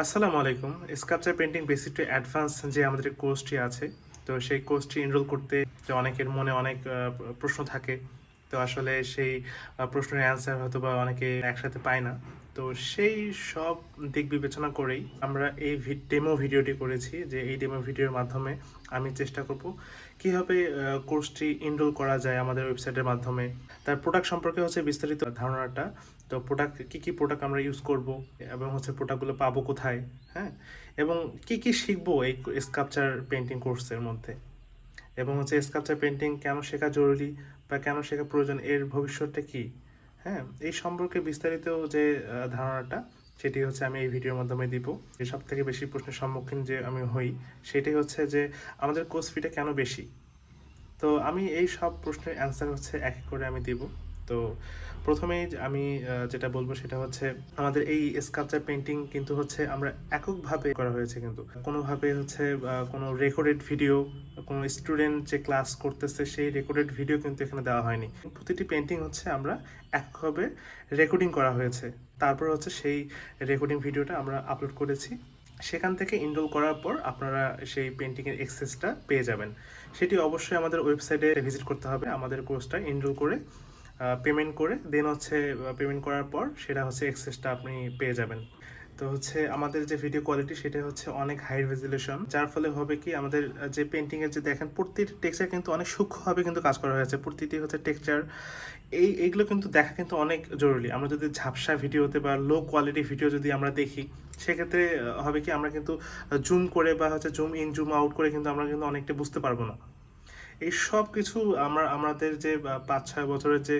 আসসালামু আলাইকুম। Sculpture painting basic to advance যে আমাদের কোর্সটি আছে, তো সেই কোর্সটি এনরোল করতে যে অনেকের মনে অনেক প্রশ্ন থাকে। তো আসলে সেই প্রশ্নের অ্যান্সার হয়তোবা অনেকে একসাথে পায় না। তো সেই সব দিক বিবেচনা করেই আমরা এই ডেমো ভিডিওটি করেছি, যে এই ডেমো ভিডিওর মাধ্যমে আমি চেষ্টা করব কীভাবে কোর্সটি এনরোল করা যায় আমাদের ওয়েবসাইটের মাধ্যমে। তার প্রোডাক্ট সম্পর্কে হচ্ছে বিস্তারিত ধারণাটা, তো প্রোডাক্ট কী প্রোডাক্ট আমরা ইউজ করব এবং হচ্ছে প্রোডাক্টগুলো পাবো কোথায়, হ্যাঁ, এবং কী শিখবো এই স্কাল্পচার পেইন্টিং কোর্সের মধ্যে, এবং হচ্ছে স্কাল্পচার পেইন্টিং কেন শেখা জরুরি বা কেন শেখা প্রয়োজন, এর ভবিষ্যৎটা কী, হ্যাঁ, এই সম্পর্কে বিস্তারিত যে ধারণাটা, সেটি হচ্ছে আমি এই ভিডিওর মাধ্যমে দিব। এই সব থেকে বেশি প্রশ্নের সম্মুখীন যে আমি হই, সেটাই হচ্ছে যে আমাদের কোর্স ফিটা কেন বেশি। তো আমি এই সব প্রশ্নের অ্যান্সার হচ্ছে এক এক করে আমি দিব। তো প্রথমেই আমি যেটা বলবো সেটা হচ্ছে, আমাদের এই স্কাল্পচার পেইন্টিং কিন্তু হচ্ছে আমরা এককভাবে করা হয়েছে, কিন্তু কোনোভাবে হচ্ছে কোনো রেকর্ডেড ভিডিও, কোনো স্টুডেন্ট যে ক্লাস করতেছে সেই রেকর্ডেড ভিডিও কিন্তু এখানে দেওয়া হয়নি। প্রতিটি পেইন্টিং হচ্ছে আমরা এককভাবে রেকর্ডিং করা হয়েছে, তারপর হচ্ছে সেই রেকর্ডিং ভিডিওটা আমরা আপলোড করেছি। সেখান থেকে এনরোল করার পর আপনারা সেই পেইন্টিংয়ের অ্যাক্সেসটা পেয়ে যাবেন। সেটি অবশ্যই আমাদের ওয়েবসাইটে ভিজিট করতে হবে, আমাদের কোর্সটা এনরোল করে পেমেন্ট করে দেন হচ্ছে পেমেন্ট করার পর সেটা হচ্ছে অ্যাক্সেসটা আপনি পেয়ে যাবেন। তো হচ্ছে আমাদের যে ভিডিও কোয়ালিটি সেটা হচ্ছে অনেক হাই রেজুলেশন, যার ফলে হবে কি আমাদের যে পেন্টিংয়ের যে দেখেন প্রতিটি টেক্সচার কিন্তু অনেক সূক্ষ্মভাবে কিন্তু কাজ করা হয়েছে, প্রতিটি হচ্ছে টেক্সচার এইগুলো কিন্তু দেখা কিন্তু অনেক জরুরি। আমরা যদি ঝাপসা ভিডিওতে বা লো কোয়ালিটি ভিডিও যদি আমরা দেখি, সেক্ষেত্রে হবে কি আমরা কিন্তু জুম করে বা হচ্ছে জুম ইন জুম আউট করে কিন্তু আমরা কিন্তু অনেকটা বুঝতে পারবো না। এই সব কিছু আমাদের যে ৫-৬ বছরের যে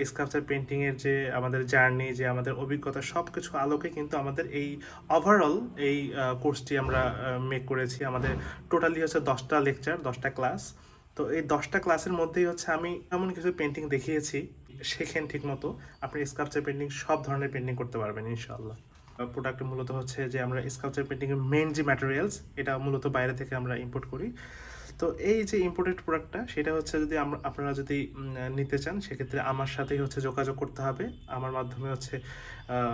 স্কাল্পচার পেইন্টিংয়ের যে আমাদের জার্নি, যে আমাদের অভিজ্ঞতা, সব কিছু আলোকে কিন্তু আমাদের এই ওভারঅল এই কোর্সটি আমরা মেক করেছি। আমাদের টোটালি হচ্ছে ১০টা লেকচার, ১০টা ক্লাস। তো এই ১০টা ক্লাসের মধ্যেই হচ্ছে আমি এমন কিছু পেইন্টিং দেখিয়েছি, শেখেন ঠিক মতো আপনি স্কাল্পচার পেইন্টিং সব ধরনের পেইন্টিং করতে পারবেন ইনশাআল্লাহ। প্রোডাক্ট মূলত হচ্ছে যে আমরা স্কাল্পচার পেইন্টিংয়ের মেইন যে ম্যাটেরিয়ালস, এটা মূলত বাইরে থেকে আমরা ইম্পোর্ট করি। তো এই যে ইম্পোর্টেড প্রোডাক্টটা, সেটা হচ্ছে যদি আপনারা যদি নিতে চান, সেক্ষেত্রে আমার সাথেই হচ্ছে যোগাযোগ করতে হবে। আমার মাধ্যমে হচ্ছে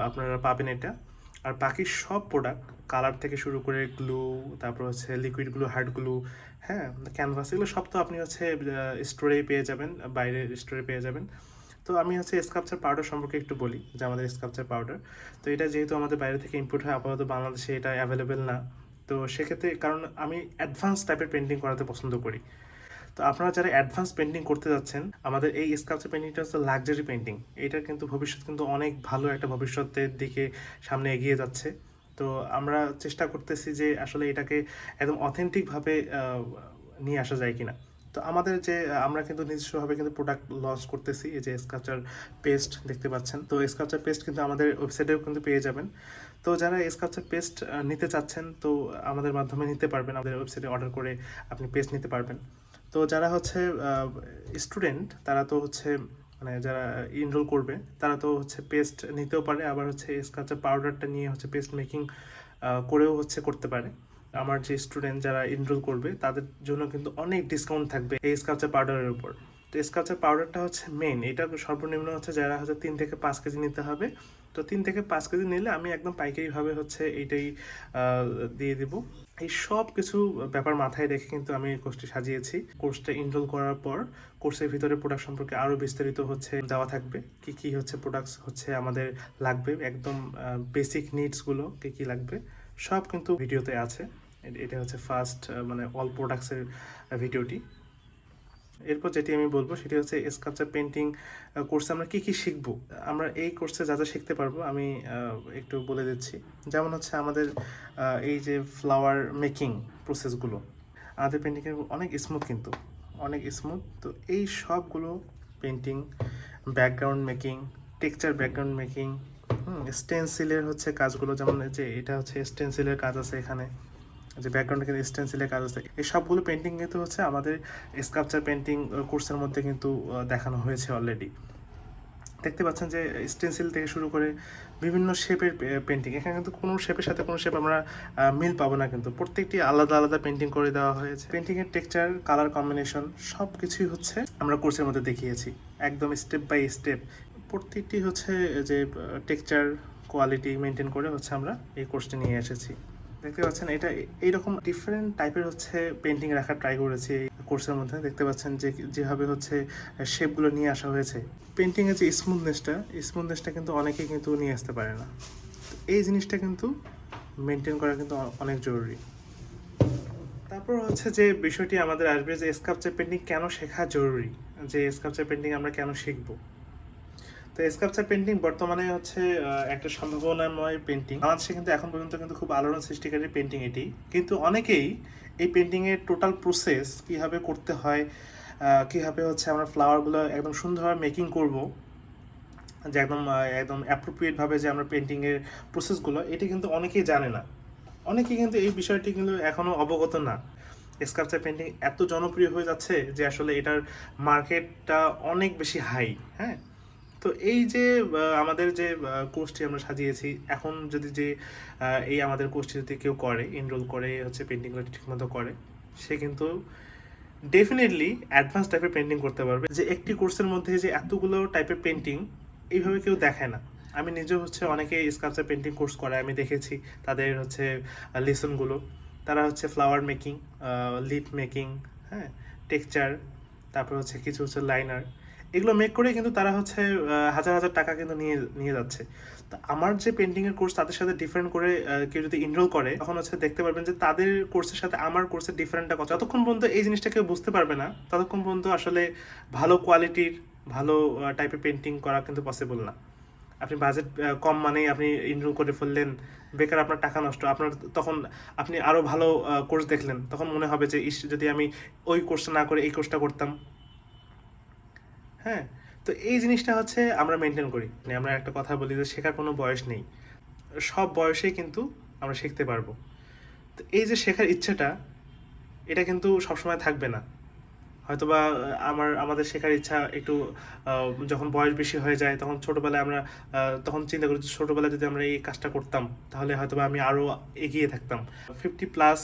আপনারা পাবেন এটা। আর বাকি সব প্রোডাক্ট, কালার থেকে শুরু করে গ্লু, তারপর হচ্ছে লিকুইড গ্লু, হার্ড গ্লু, হ্যাঁ, ক্যানভাস, এগুলো সব তো আপনি হচ্ছে স্টোরেই পেয়ে যাবেন, বাইরের স্টোরে পেয়ে যাবেন। তো আমি হচ্ছে স্কাল্পচার পাউডার সম্পর্কে একটু বলি, যে আমাদের স্কাল্পচার পাউডার, তো এটা যেহেতু আমাদের বাইরে থেকে ইম্পোর্ট হয়, আপাতত বাংলাদেশে এটা অ্যাভেলেবেল না। তো সেক্ষেত্রে, কারণ আমি অ্যাডভান্স টাইপের পেন্টিং করাতে পছন্দ করি, তো আপনারা যারা অ্যাডভান্স পেন্টিং করতে যাচ্ছেন, আমাদের এই স্কাল্পচার পেন্টিংটা হচ্ছে লাক্সারি পেন্টিং। এটার কিন্তু ভবিষ্যৎ কিন্তু অনেক ভালো একটা ভবিষ্যতের দিকে সামনে এগিয়ে যাচ্ছে। তো আমরা চেষ্টা করতেছি যে আসলে এটাকে একদম অথেন্টিকভাবে নিয়ে আসা যায় কিনা। তো আমাদের যে আমরা কিন্তু নিজস্বভাবে কিন্তু প্রোডাক্ট লঞ্চ করতেছি, এই যে স্কাল্পচার পেস্ট দেখতে পাচ্ছেন, তো স্কাল্পচার পেস্ট কিন্তু আমাদের ওয়েবসাইটেও কিন্তু পেয়ে যাবেন। তো যারা স্কাল্পচার পেস্ট নিতে চাচ্ছেন, তো আমাদের মাধ্যমে নিতে পারবেন, আমাদের ওয়েবসাইটে অর্ডার করে আপনি পেস্ট নিতে পারবেন। তো যারা হচ্ছে স্টুডেন্ট, তারা তো হচ্ছে মানে যারা এনরোল করবে, তারা তো হচ্ছে পেস্ট নিতেও পারে, আবার হচ্ছে স্কাল্পচার পাউডারটা নিয়ে হচ্ছে পেস্ট মেকিং করেও হচ্ছে করতে পারে। আমার যে স্টুডেন্ট যারা এনরোল করবে, তাদের জন্য কিন্তু অনেক ডিসকাউন্ট থাকবে এই স্কাল্পচার পাউডারের উপর। তো স্কাল্পচার পাউডারটা হচ্ছে মেইন, এটা সর্বনিম্ন হচ্ছে যারা হচ্ছে 3 থেকে 5 কেজি নিতে হবে। তো 3 থেকে 5 কেজি নিলে আমি একদম পাইকারিভাবে হচ্ছে এইটাই দিয়ে দিব। এই সব কিছু ব্যাপার মাথায় রেখে কিন্তু আমি কোর্সটি সাজিয়েছি। কোর্সটা এনরোল করার পর কোর্সের ভিতরে প্রোডাক্ট সম্পর্কে আরও বিস্তারিত হচ্ছে দেওয়া থাকবে, কি হচ্ছে প্রোডাক্টস হচ্ছে আমাদের লাগবে, একদম বেসিক নিডসগুলো কি লাগবে, সব কিন্তু ভিডিওতে আছে। এটা হচ্ছে ফার্স্ট মানে অল প্রোডাক্টসের ভিডিওটি। এরপর যেটি আমি বলবো সেটি হচ্ছে স্কাল্পচার পেইন্টিং কোর্সে আমরা কি শিখবো। আমরা এই কোর্সে যা যা শিখতে পারবো আমি একটু বলে দিচ্ছি। যেমন হচ্ছে আমাদের এই যে ফ্লাওয়ার মেকিং প্রসেসগুলো, আমাদের পেইন্টিংয়ের অনেক স্মুথ, কিন্তু অনেক স্মুথ। তো এই সবগুলো painting, background making, texture background making, স্টেনসিলের হচ্ছে কাজগুলো, যেমন যে এটা হচ্ছে স্টেনসিলের কাজ আছে এখানে, যে ব্যাকগ্রাউন্ডে কিন্তু স্টেনসিলের কাজ আছে, এই সবগুলো পেন্টিং কিন্তু হচ্ছে আমাদের স্কাল্পচার পেন্টিং কোর্সের মধ্যে কিন্তু দেখানো হয়েছে অলরেডি। দেখতে পাচ্ছেন যে স্টেনসিল থেকে শুরু করে বিভিন্ন শেপের পেন্টিং, এখানে কিন্তু কোনো শেপের সাথে কোনো শেপ আমরা মিল পাবো না, কিন্তু প্রত্যেকটি আলাদা আলাদা পেন্টিং করে দেওয়া হয়েছে। পেন্টিংয়ের টেক্সচার, কালার কম্বিনেশন সব কিছুই হচ্ছে আমরা কোর্সের মধ্যে দেখিয়েছি, একদম স্টেপ বাই স্টেপ। প্রত্যেকটি হচ্ছে যে টেক্সচার কোয়ালিটি মেনটেন করে হচ্ছে আমরা এই কোর্সটি নিয়ে এসেছি। দেখতে পাচ্ছেন এটা এইরকম ডিফারেন্ট টাইপের হচ্ছে পেন্টিং রাখার ট্রাই করেছি এই কোর্সের মধ্যে। দেখতে পাচ্ছেন যে যেভাবে হচ্ছে শেপগুলো নিয়ে আসা হয়েছে। পেন্টিংয়ের যে স্মুথনেসটা কিন্তু অনেকেই কিন্তু নিয়ে আসতে পারে না। এই জিনিসটা কিন্তু মেনটেন করা কিন্তু অনেক জরুরি। তারপর হচ্ছে যে বিষয়টি আমাদের আসবে যে স্কাল্পচার পেন্টিং কেন শেখা জরুরি, যে স্কাল্পচার পেন্টিং আমরা কেন শিখবো। তো স্কাল্পচার পেন্টিং বর্তমানে হচ্ছে একটা সম্ভাবনাময় পেন্টিং। বাংলাদেশে কিন্তু এখন পর্যন্ত কিন্তু খুব আলোড়ন সৃষ্টিকারী পেন্টিং এটি। কিন্তু অনেকেই এই পেন্টিংয়ের টোটাল প্রসেস কীভাবে করতে হয়, কীভাবে হচ্ছে আমরা ফ্লাওয়ারগুলো একদম সুন্দরভাবে মেকিং করব, যে একদম একদম অ্যাপ্রোপ্রিয়েটভাবে যে আমরা পেন্টিংয়ের প্রসেসগুলো, এটি কিন্তু অনেকেই জানে না। অনেকেই কিন্তু এই বিষয়টি কিন্তু এখনও অবগত না। স্কাল্পচার পেন্টিং এত জনপ্রিয় হয়ে যাচ্ছে যে আসলে এটার মার্কেটটা অনেক বেশি হাই। হ্যাঁ, তো এই যে আমাদের যে কোর্সটি আমরা সাজিয়েছি, এখন যদি যে এই আমাদের কোর্সটি যদি কেউ করে, এনরোল করে হচ্ছে পেন্টিংগুলো ঠিকমতো করে, সে কিন্তু ডেফিনেটলি অ্যাডভান্স টাইপের পেন্টিং করতে পারবে। যে একটি কোর্সের মধ্যে যে এতগুলো টাইপের পেন্টিং এইভাবে কেউ দেখায় না। আমি নিজেও হচ্ছে অনেকে স্কাল্পচার পেন্টিং কোর্স করে আমি দেখেছি তাদের হচ্ছে লেসনগুলো। তারা হচ্ছে ফ্লাওয়ার মেকিং, লিফ মেকিং, হ্যাঁ, টেক্সচার, তারপর হচ্ছে কিছু হচ্ছে লাইনার, এগুলো মেক করে কিন্তু তারা হচ্ছে হাজার হাজার টাকা কিন্তু নিয়ে নিয়ে যাচ্ছে। তো আমার যে পেন্টিংয়ের কোর্স তাদের সাথে ডিফারেন্ট করে কেউ যদি এনরোল করে, তখন হচ্ছে দেখতে পারবেন যে তাদের কোর্সের সাথে আমার কোর্সের ডিফারেন্টটা কত। যতক্ষণ পর্যন্ত এই জিনিসটা কেউ বুঝতে পারবে না, ততক্ষণ পর্যন্ত আসলে ভালো কোয়ালিটির ভালো টাইপের পেন্টিং করা কিন্তু পসিবল না। আপনি বাজেট কম মানেই আপনি এনরোল করে ফেললেন, বেকার আপনার টাকা নষ্ট। আপনার তখন আপনি আরও ভালো কোর্স দেখলেন, তখন মনে হবে যে যদি আমি ওই কোর্সটা না করে এই কোর্সটা করতাম। হ্যাঁ, তো এই জিনিসটা হচ্ছে আমরা মেনটেন করি। মানে আমরা একটা কথা বলি যে শেখার কোনো বয়স নেই, সব বয়সেই কিন্তু আমরা শিখতে পারবো। তো এই যে শেখার ইচ্ছাটা, এটা কিন্তু সবসময় থাকবে না। হয়তোবা আমাদের শেখার ইচ্ছা একটু যখন বয়স বেশি হয়ে যায়, তখন ছোটোবেলায় আমরা তখন চিন্তা করি ছোটোবেলায় যদি আমরা এই কাজটা করতাম তাহলে হয়তোবা আমি আরও এগিয়ে থাকতাম। 50+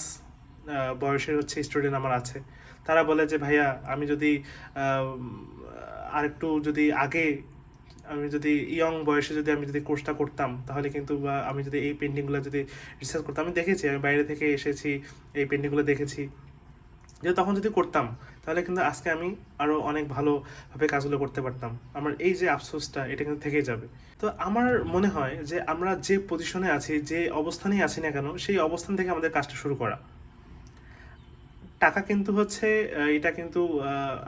বয়সের হচ্ছে স্টুডেন্ট আমার আছে, তারা বলে যে ভাইয়া আমি যদি আরেকটু যদি আগে, আমি যদি ইয়ং বয়সে যদি আমি যদি কোর্সটা করতাম তাহলে কিন্তু, বা আমি যদি এই পেন্টিংগুলো যদি রিসার্চ করতাম, আমি দেখেছি, আমি বাইরে থেকে এসেছি, এই পেন্টিংগুলো দেখেছি, যে তখন যদি করতাম তাহলে কিন্তু আজকে আমি আরও অনেক ভালোভাবে কাজগুলো করতে পারতাম। আমার এই যে আফসোসটা, এটা কিন্তু থেকেই যাবে। তো আমার মনে হয় যে আমরা যে পজিশনে আছি, যে অবস্থানেই আছি না কেন, সেই অবস্থান থেকে আমাদের কাজটা শুরু করা। টাকা কিন্তু হচ্ছে এটা কিন্তু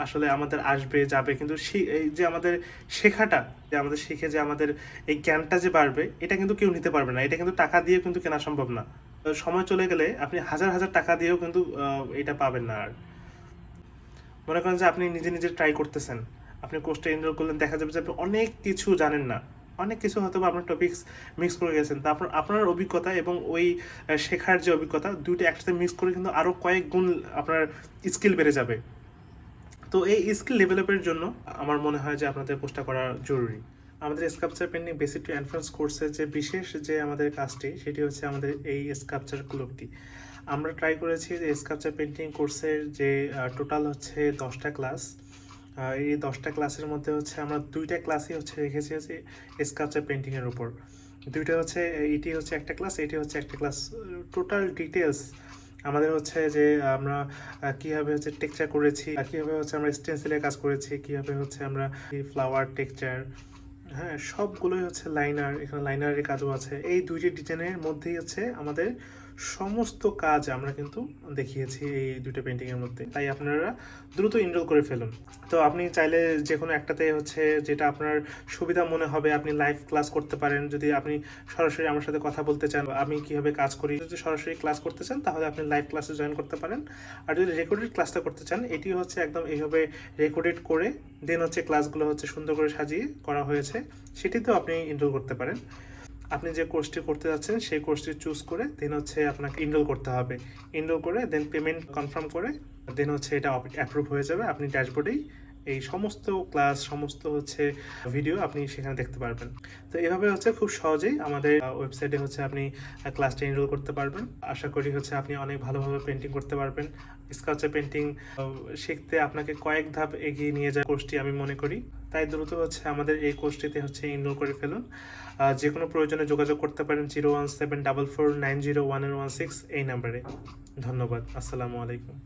আসলে আমাদের আসবে যাবে, কিন্তু এই যে আমাদের শেখাটা, যে আমাদের শিখে যে আমাদের এই জ্ঞানটা যে বাড়বে, এটা কিন্তু কেউ নিতে পারবে না। এটা কিন্তু টাকা দিয়েও কিন্তু কেনা সম্ভব না। সময় চলে গেলে আপনি হাজার হাজার টাকা দিয়েও কিন্তু এটা পাবেন না। আর মনে করেন যে আপনি নিজে নিজে ট্রাই করতেছেন, আপনি কোর্সটা এনরোল করলেন, দেখা যাবে যে আপনি অনেক কিছু জানেন না, অনেক কিছু হয়তো বা আপনার টপিকস মিক্স করে গেছেন। তারপর আপনার অভিজ্ঞতা এবং ওই শেখার যে অভিজ্ঞতা, দুইটা একসাথে মিক্স করে কিন্তু আরও কয়েক গুণ আপনার স্কিল বেড়ে যাবে। তো এই স্কিল ডেভেলপের জন্য আমার মনে হয় যে আপনাদের কোর্সটা করা জরুরি। আমাদের sculpture painting basic to advance কোর্সের যে বিশেষ যে আমাদের কাজটি, সেটি হচ্ছে আমাদের এই স্কাল্পচার ক্লাবটি। আমরা ট্রাই করেছি যে স্কাল্পচার পেন্টিং কোর্সের যে টোটাল হচ্ছে 10টা ক্লাস, এই 10টা ক্লাসের মধ্যে হচ্ছে আমরা 2টা ক্লাসই হচ্ছে রেখেছি হচ্ছে স্কাল্পচার পেন্টিংয়ের উপর। দুইটা হচ্ছে, এটি হচ্ছে একটা ক্লাস, এটি হচ্ছে একটা ক্লাস। টোটাল ডিটেলস আমাদের হচ্ছে যে আমরা কীভাবে হচ্ছে টেক্সচার করেছি, কীভাবে হচ্ছে আমরা স্টেন্সিলের কাজ করেছি, কীভাবে হচ্ছে আমরা ফ্লাওয়ার টেক্সচার, হ্যাঁ, সবগুলোই হচ্ছে লাইনার, এখানে লাইনারের কাজও আছে। এই দুইটি ডিজাইনের মধ্যেই হচ্ছে আমাদের সমস্ত কাজ আমরা কিন্তু দেখিয়েছি এই দুটো পেন্টিংয়ের মধ্যে। তাই আপনারা দ্রুত এনরোল করে ফেলুন। তো আপনি চাইলে যে কোনো একটাতে হচ্ছে যেটা আপনার সুবিধা মনে হবে আপনি লাইভ ক্লাস করতে পারেন। যদি আপনি সরাসরি আমার সাথে কথা বলতে চান, আমি কীভাবে কাজ করি, যদি সরাসরি ক্লাস করতে চান তাহলে আপনি লাইভ ক্লাসে জয়েন করতে পারেন। আর যদি রেকর্ডেড ক্লাসটা করতে চান, এটি হচ্ছে একদম এইভাবে রেকর্ডেড করে দেন হচ্ছে ক্লাসগুলো হচ্ছে সুন্দর করে সাজিয়ে করা হয়েছে, সেটিতেও আপনি এনরোল করতে পারেন। আপনি যে কোর্সটি করতে যাচ্ছেন সেই কোর্সটি চুজ করে দেন হচ্ছে আপনাকে এনরোল করতে হবে। এনরোল করে দেন পেমেন্ট কনফার্ম করে দেন হচ্ছে এটা অ্যাপ্রুভ হয়ে যাবে, আপনি ড্যাশবোর্ডেই এই সমস্ত ক্লাস সমস্ত হচ্ছে ভিডিও আপনি সেখানে দেখতে পারবেন। তো এভাবে হচ্ছে খুব সহজেই আমাদের ওয়েবসাইটে হচ্ছে আপনি ক্লাসটা এনরোল করতে পারবেন। আশা করি হচ্ছে আপনি অনেক ভালোভাবে পেন্টিং করতে পারবেন। স্কাল্পচার পেন্টিং শিখতে আপনাকে কয়েক ধাপ এগিয়ে নিয়ে যায় কোর্সটি আমি মনে করি। তাই দ্রুত হচ্ছে আমাদের এই কোর্সটিতে হচ্ছে এনরোল করে ফেলুন। যে কোনো প্রয়োজনে যোগাযোগ করতে পারেন 01744901116 এই নাম্বারে। ধন্যবাদ। আসসালামু আলাইকুম।